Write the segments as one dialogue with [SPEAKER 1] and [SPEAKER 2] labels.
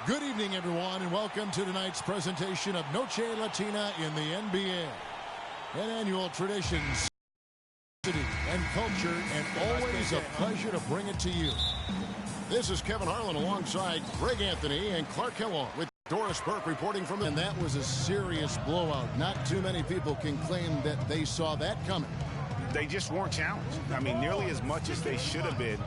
[SPEAKER 1] Good evening, everyone, and welcome to tonight's presentation of Noche Latina in the NBA. An annual tradition, city, and culture, and always a pleasure to bring it to you. This is Kevin Harlan alongside Greg Anthony and Clark Kellogg with Doris Burke reporting from. And that was a serious blowout. Not too many people can claim that they saw that coming.
[SPEAKER 2] They just weren't challenged. I mean, nearly as much as they should have been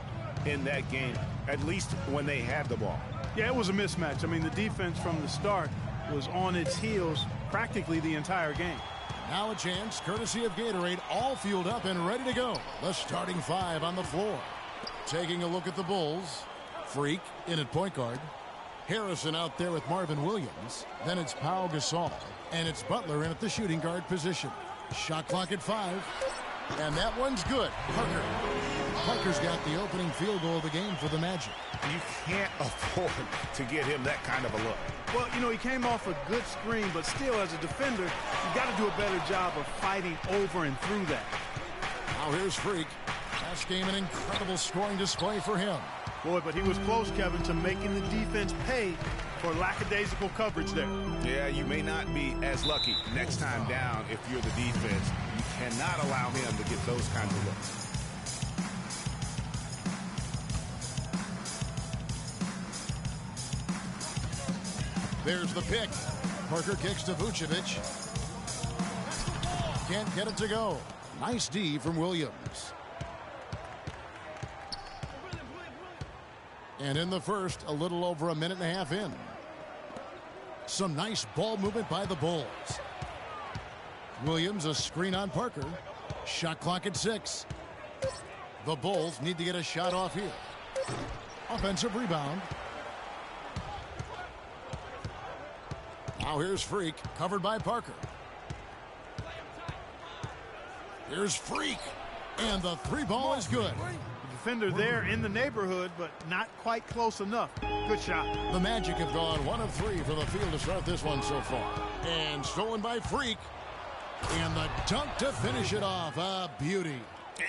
[SPEAKER 2] in that game, at least when they had the ball.
[SPEAKER 3] Yeah, it was a mismatch. I mean, the defense from the start was on its heels practically the entire game.
[SPEAKER 1] Now a chance, courtesy of Gatorade, all fueled up and ready to go. The starting five on the floor. Taking a look at the Bulls. Freak in at point guard. Harrison out there with Marvin Williams. Then it's Pau Gasol. And it's Butler in at the shooting guard position. Shot clock at 5. And that one's good. Parker's got the opening field goal of the game for the Magic.
[SPEAKER 2] You can't afford to get him that kind of a look.
[SPEAKER 3] Well, you know, he came off a good screen, but still, as a defender, you got to do a better job of fighting over and through that.
[SPEAKER 1] Now here's Freak. Last game, an incredible scoring display for him.
[SPEAKER 3] Boy, but he was close, Kevin, to making the defense pay for lackadaisical coverage there.
[SPEAKER 2] Yeah, you may not be as lucky next time down if you're the defense. You cannot allow him to get those kinds of looks.
[SPEAKER 1] There's the pick. Parker kicks to Vucevic. Can't get it to go. Nice D from Williams. And in the first, a little over a minute and a half in. Some nice ball movement by the Bulls. Williams, a screen on Parker. Shot clock at 6. The Bulls need to get a shot off here. Offensive rebound. Now here's Freak, covered by Parker. Here's Freak, and the three ball is good.
[SPEAKER 3] The defender there in the neighborhood, but not quite close enough. Good shot.
[SPEAKER 1] The Magic have gone 1 of 3 from the field to start this one so far. And stolen by Freak. And the dunk to finish it off. A beauty.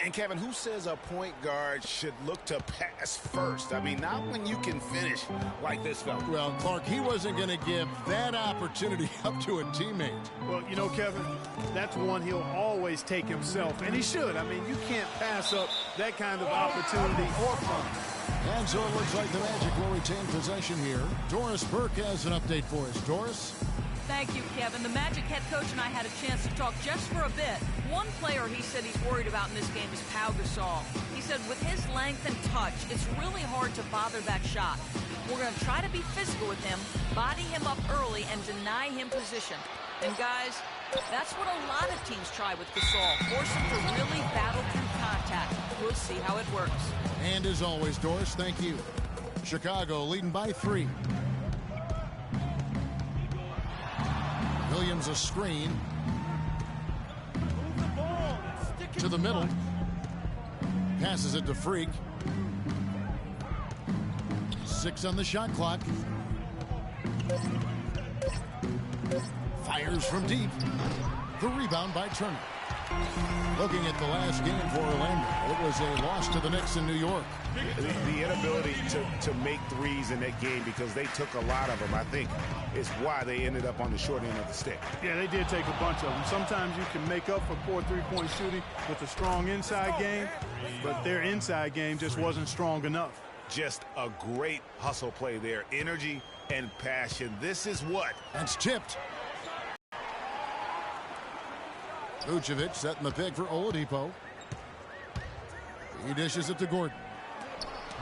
[SPEAKER 2] And Kevin, who says a point guard should look to pass first? I mean, not when you can finish like this fella.
[SPEAKER 1] Well, Clark, he wasn't going to give that opportunity up to a teammate.
[SPEAKER 3] Well, you know, Kevin, that's one he'll always take himself, and he should. I mean, you can't pass up that kind of opportunity or fun.
[SPEAKER 1] And so it looks like the Magic will retain possession here. Doris Burke has an update for us. Doris?
[SPEAKER 4] Thank you, Kevin. The Magic head coach and I had a chance to talk just for a bit. One player he said he's worried about in this game is Pau Gasol. He said with his length and touch, it's really hard to bother that shot. We're going to try to be physical with him, body him up early, and deny him position. And guys, that's what a lot of teams try with Gasol. Force him to really battle through contact. We'll see how it works.
[SPEAKER 1] And as always, Doris, thank you. Chicago leading by 3. Williams a screen. To the middle. Passes it to Freak. 6 on the shot clock. Fires from deep. The rebound by Turner. Looking at the last game for Orlando, it was a loss to the Knicks in New York.
[SPEAKER 2] The inability to make threes in that game, because they took a lot of them, I think, is why they ended up on the short end of the stick.
[SPEAKER 3] Yeah, they did take a bunch of them. Sometimes you can make up for poor three-point shooting with a strong inside game, but their inside game just wasn't strong enough.
[SPEAKER 2] Just a great hustle play there. Energy and passion. This is what?
[SPEAKER 1] That's tipped. Vucevic setting the pick for Oladipo. He dishes it to Gordon.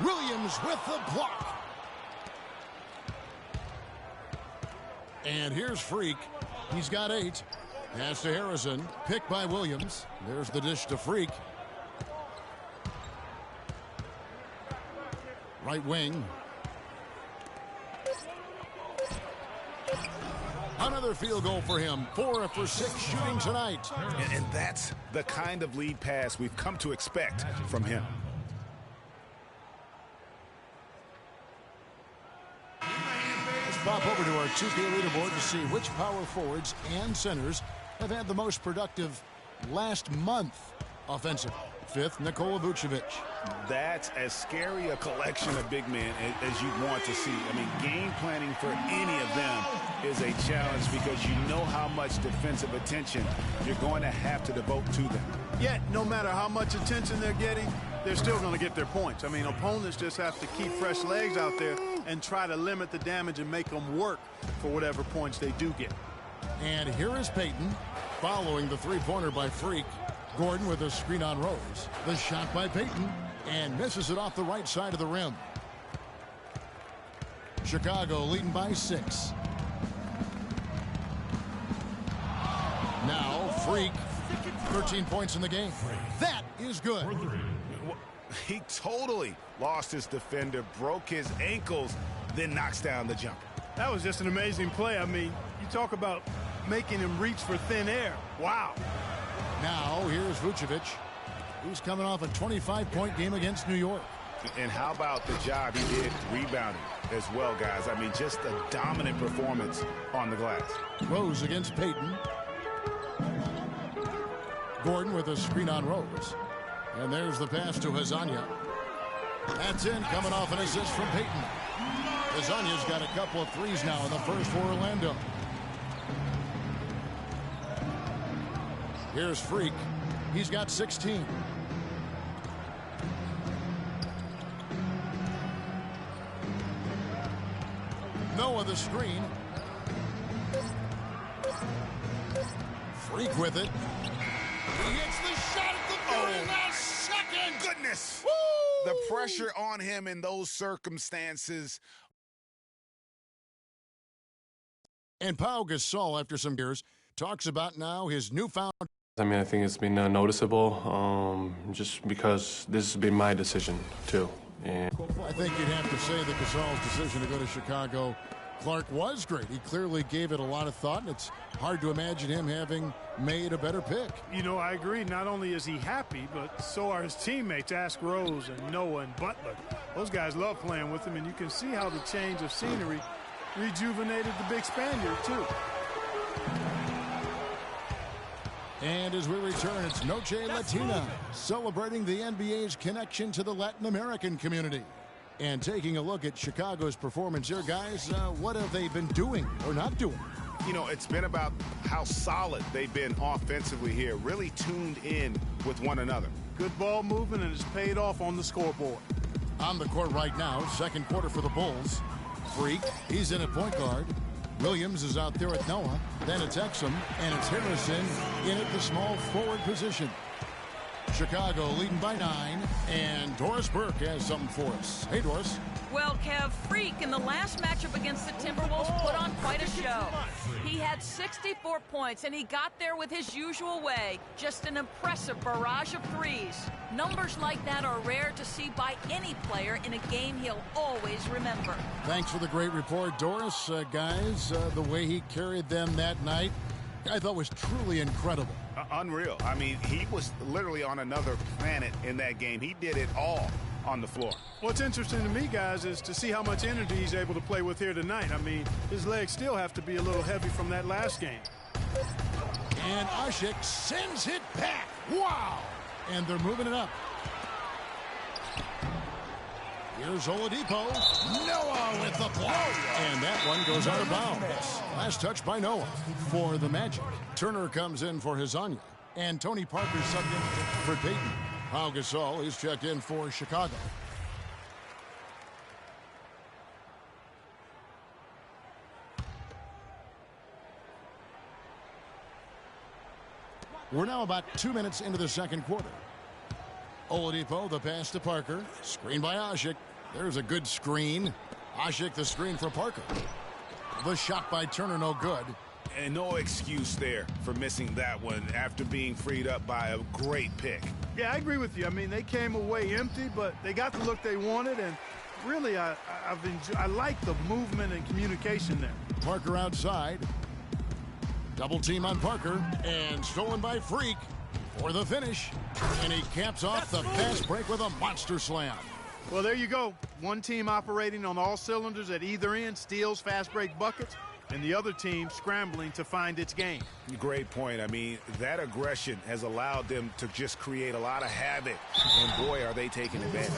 [SPEAKER 1] Williams with the block. And here's Freak. He's got 8. Pass to Harrison. Picked by Williams. There's the dish to Freak. Right wing. Another field goal for him. 4 for 6 shooting tonight.
[SPEAKER 2] And that's the kind of lead pass we've come to expect from him.
[SPEAKER 1] Let's pop over to our 2K leaderboard to see which power forwards and centers have had the most productive last month. offensive. Fifth, Nikola Vucevic.
[SPEAKER 2] That's as scary a collection of big men as you want to see. I mean, game planning for any of them is a challenge because you know how much defensive attention you're going to have to devote to them.
[SPEAKER 3] Yet, no matter how much attention they're getting, they're still going to get their points. I mean, opponents just have to keep fresh legs out there and try to limit the damage and make them work for whatever points they do get.
[SPEAKER 1] And here is Payton following the three-pointer by Freak. Gordon with a screen on Rose. The shot by Payton, and misses it off the right side of the rim. Chicago leading by 6. Now Freak, 13 points in the game. That is good.
[SPEAKER 2] He totally lost his defender, broke his ankles, then knocks down the jumper.
[SPEAKER 3] That was just an amazing play. I mean, you talk about making him reach for thin air. Wow.
[SPEAKER 1] Now here's Vucevic. He's coming off a 25-point game against New York.
[SPEAKER 2] And how about the job he did rebounding as well, guys? I mean, just a dominant performance on the glass.
[SPEAKER 1] Rose against Payton. Gordon with a screen on Rose. And there's the pass to Hezonja. That's in, coming off an assist from Payton. Hezonja's got a couple of threes now in the first for Orlando. Here's Freak. He's got 16. Noah the screen. Freak with it. He hits the shot at the 39 second.
[SPEAKER 2] Goodness.
[SPEAKER 1] Woo!
[SPEAKER 2] The pressure on him in those circumstances.
[SPEAKER 1] And Pau Gasol, after some years, talks about now his newfound.
[SPEAKER 5] I mean, I think it's been noticeable just because this has been my decision, too. And
[SPEAKER 1] I think you'd have to say that Gasol's decision to go to Chicago, Clark, was great. He clearly gave it a lot of thought, and it's hard to imagine him having made a better pick.
[SPEAKER 3] You know, I agree. Not only is he happy, but so are his teammates. Ask Rose and Noah and Butler. Those guys love playing with him, and you can see how the change of scenery rejuvenated the big Spaniard, too.
[SPEAKER 1] And as we return, it's Noche Latina, celebrating the NBA's connection to the Latin American community. And taking a look at Chicago's performance here, guys, what have they been doing or not doing?
[SPEAKER 2] You know, it's been about how solid they've been offensively here, really tuned in with one another.
[SPEAKER 3] Good ball movement, and it's paid off on the scoreboard.
[SPEAKER 1] On the court right now, second quarter for the Bulls. Freak, he's in at point guard. Williams is out there at Noah. Then it's Exum, and it's Harrison in at the small forward position. Chicago leading by 9, and Doris Burke has something for us. Hey, Doris.
[SPEAKER 4] Well, Kev, Freak in the last matchup against the Timberwolves put on quite a show. He had 64 points, and he got there with his usual way. Just an impressive barrage of threes. Numbers like that are rare to see by any player in a game he'll always remember.
[SPEAKER 1] Thanks for the great report, Doris. Guys, the way he carried them that night, I thought was truly incredible.
[SPEAKER 2] Unreal. I mean, he was literally on another planet in that game. He did it all on the floor.
[SPEAKER 3] What's interesting to me, guys, is to see how much energy he's able to play with here tonight. I mean, his legs still have to be a little heavy from that last game.
[SPEAKER 1] And Ashik sends it back. Wow! And they're moving it up. Here's Oladipo. Noah with the block. And that one goes out of bounds. Last touch by Noah for the Magic. Turner comes in for Hezonja. And Tony Parker subbed in for Payton. Pau Gasol is checked in for Chicago. We're now about 2 minutes into the second quarter. Oladipo, the pass to Parker. Screen by Ashik. There's a good screen. Ashik, the screen for Parker. The shot by Turner, no good.
[SPEAKER 2] And no excuse there for missing that one after being freed up by a great pick.
[SPEAKER 3] Yeah, I agree with you. I mean, they came away empty, but they got the look they wanted, and really, I like the movement and communication there.
[SPEAKER 1] Parker outside. Double team on Parker, and stolen by Freak for the finish. And he caps off the fast break with a monster slam.
[SPEAKER 3] Well, there you go. One team operating on all cylinders at either end, steals, fast break buckets. and the other team scrambling to find its game.
[SPEAKER 2] Great point. I mean, that aggression has allowed them to just create a lot of havoc, and boy, are they taking advantage.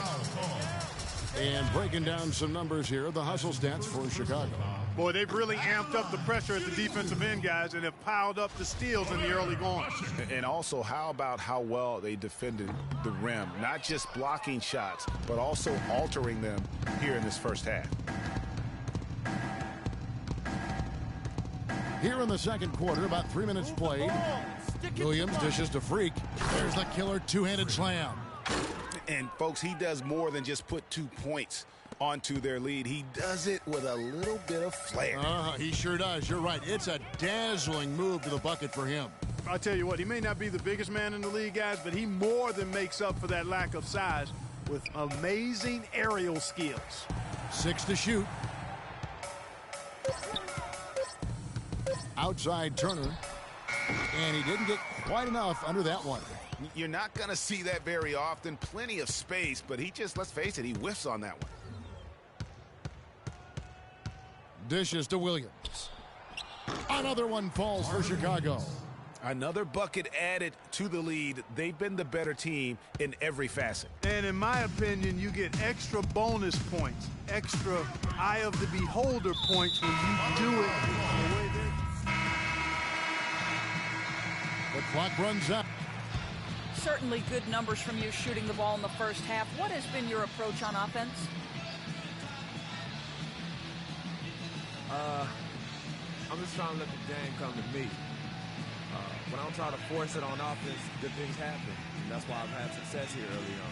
[SPEAKER 1] And breaking down some numbers here, the hustle stats for Chicago.
[SPEAKER 3] Boy, they've really amped up the pressure at the defensive end, guys, and have piled up the steals in the early going.
[SPEAKER 2] And also, how about how well they defended the rim? Not just blocking shots, but also altering them here in this first half.
[SPEAKER 1] Here in the second quarter, about 3 minutes played. Williams dishes to Freak. There's the killer two-handed slam.
[SPEAKER 2] And, folks, he does more than just put 2 points onto their lead. He does it with a little bit of flair.
[SPEAKER 1] He sure does. You're right. It's a dazzling move to the bucket for him.
[SPEAKER 3] I'll tell you what, he may not be the biggest man in the league, guys, but he more than makes up for that lack of size with amazing aerial skills.
[SPEAKER 1] 6 to shoot. Outside Turner. And he didn't get quite enough under that one.
[SPEAKER 2] You're not going to see that very often. Plenty of space, but he just, let's face it, he whiffs on that one.
[SPEAKER 1] Dishes to Williams. Another one falls for Chicago.
[SPEAKER 2] Another bucket added to the lead. They've been the better team in every facet.
[SPEAKER 3] And in my opinion, you get extra bonus points, extra eye of the beholder points when you do it the way they're.
[SPEAKER 1] The clock runs out.
[SPEAKER 4] Certainly good numbers from you shooting the ball in the first half. What has been your approach on offense?
[SPEAKER 6] I'm just trying to let the game come to me. When I don't try to force it on offense, good things happen. And that's why I've had success here early on.